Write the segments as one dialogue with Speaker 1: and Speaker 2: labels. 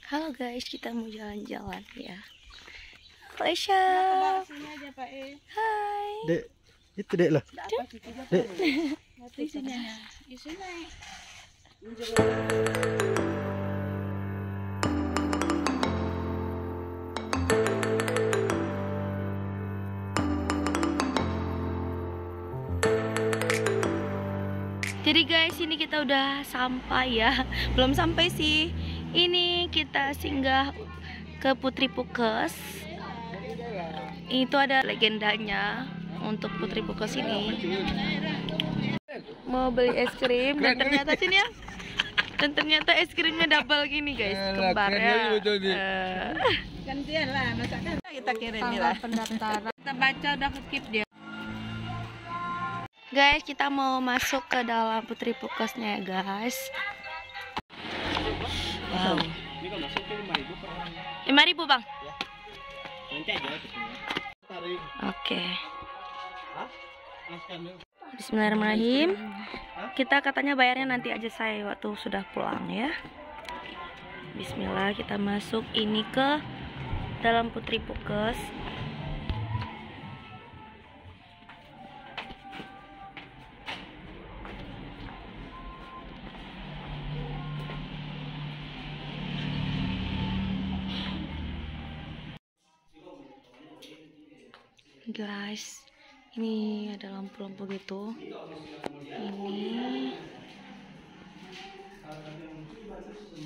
Speaker 1: Halo guys, kita mau jalan-jalan ya. Malaysia. Hai.
Speaker 2: Dek, itu dek lah. Dek.
Speaker 1: Jadi guys, ini kita udah sampai ya. Belum sampai sih. Ini kita singgah ke Putri Pukes. Itu ada legendanya untuk Putri Pukes ini. Mau beli es krim dan ternyata sini ya. Dan ternyata es krimnya double gini guys, kembar ya.
Speaker 3: Gantian lah masakan kita kirim lah.
Speaker 1: Pendaftaran.
Speaker 3: Kita baca udah skip dia.
Speaker 1: Guys, kita mau masuk ke dalam Putri Pukesnya ya guys. Wow.
Speaker 2: Ini kalau masuk tuh 5.000 per orang.
Speaker 1: 5.000 bang.
Speaker 2: Ya. Nanti aja kesini. Tarik.
Speaker 1: Oke.
Speaker 2: Hah? Maskan dulu.
Speaker 1: Bismillahirrahmanirrahim. Kita katanya bayarnya nanti aja saya waktu sudah pulang ya. Bismillah, kita masuk ini ke dalam Putri Pukes. Guys, ini ada lampu-lampu gitu.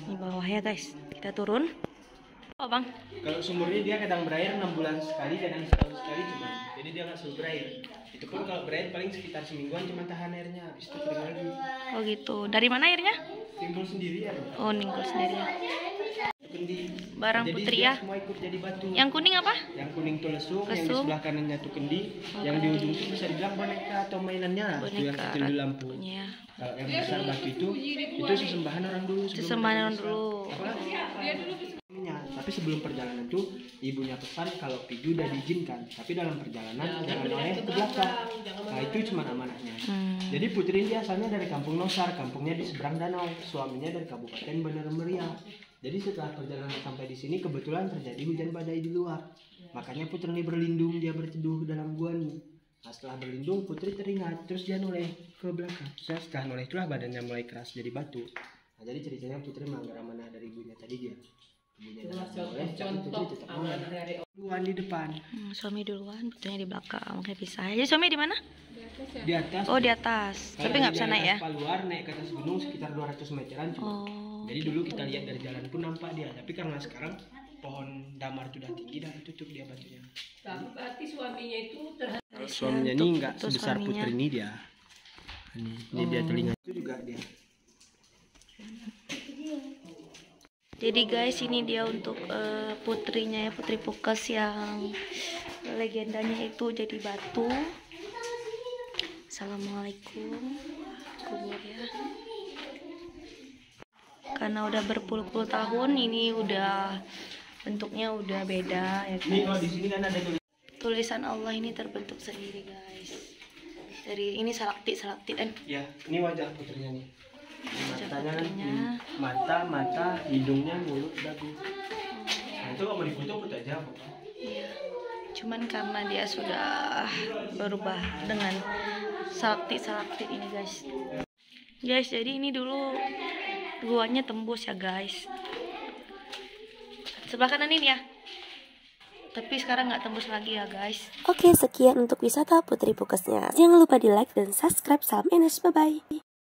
Speaker 1: Ini bawah ya guys. Kita turun. Oh bang.
Speaker 2: Kalau sumurnya dia kadang berair 6 bulan sekali, kadang setahun sekali cuma. Jadi dia nggak selalu berair. Itu pun kalau berair paling sekitar semingguan cuma tahan airnya, habis itu kering lagi.
Speaker 1: Oh gitu. Dari mana airnya?
Speaker 2: Timbul sendiri ya.
Speaker 1: Oh ninggul sendiri.
Speaker 2: Kendi.
Speaker 1: Barang
Speaker 2: Jadi
Speaker 1: putri
Speaker 2: dia
Speaker 1: ya.
Speaker 2: semua ikut jadi batu.
Speaker 1: Yang kuning apa?
Speaker 2: Yang kuning tuh lesung, yang di
Speaker 1: Lesung.
Speaker 2: sebelah kanannya tuh kendi, yang di ujung itu bisa dibilang boneka atau mainannya lah. Itu yang
Speaker 1: Boneka
Speaker 2: kecil di lampu.
Speaker 1: ratunya.
Speaker 2: Kalau yang besar batu itu sesembahan orang dulu. sebelum
Speaker 1: Sesembahan
Speaker 2: ada
Speaker 1: dulu.
Speaker 2: Islam. Tapi sebelum perjalanan tuh ibunya pesan kalau piju udah diizinkan, tapi dalam perjalanan jangan oleh ke belakang. Nah itu cuma amanahnya. Jadi Putri ini asalnya dari kampung Nosar, kampungnya di seberang danau, suaminya dari Kabupaten Bandar Meriah. Jadi setelah perjalanan sampai di sini kebetulan terjadi hujan badai di luar. Makanya Putri ini berlindung, dia berteduh dalam gua nih. Nah setelah berlindung Putri teringat, terus dia noleh ke belakang. Setelah noleh itulah badannya mulai keras jadi batu. Nah jadi ceritanya Putri melanggar amanah dari ibunya tadi dia. Ibunya noleh, jadi Putri tetap noleh. Duluan di depan.
Speaker 1: Suami duluan, putrinya di belakang. Kayak pisah. Jadi suami di mana?
Speaker 2: Di atas.
Speaker 1: Oh di atas. Tapi nggak bisa naik ya?
Speaker 2: Paluar naik ke atas gunung sekitar 200 meteran cuma.
Speaker 1: Oh.
Speaker 2: Jadi dulu kita lihat dari jalan pun nampak dia, tapi karena sekarang pohon damar sudah tinggi dan tutup dia batunya.
Speaker 3: Berarti suaminya itu
Speaker 2: Kalau suaminya ini nggak sebesar Putri ini dia. Ini dia telinga itu juga dia.
Speaker 1: Jadi guys, ini dia untuk putrinya ya, Putri Pukes yang legendanya itu jadi batu. Assalamualaikum. Kubur ya. Karena udah berpuluh-puluh tahun, ini udah bentuknya udah beda ya
Speaker 2: Ini kalau
Speaker 1: guys.
Speaker 2: di sini kan ada
Speaker 1: Tulisan Allah ini terbentuk sendiri guys. Dari ini salaktit kan.
Speaker 2: ya, ini wajah putrinya nih.
Speaker 1: Wajah
Speaker 2: Matanya kan,
Speaker 1: putrinya.
Speaker 2: mata, hidungnya, mulut, dagu. Nah itu kalau mau difoto foto aja kok.
Speaker 1: Iya. Cuman karena dia sudah berubah dengan salaktit ini guys. Guys, jadi ini dulu guanya tembus ya guys. Sebelah kanan ini ya. Tapi sekarang nggak tembus lagi ya guys.
Speaker 4: Oke, sekian untuk wisata Putri Pukesnya. Jangan lupa di like dan subscribe. Salam Enes, bye-bye.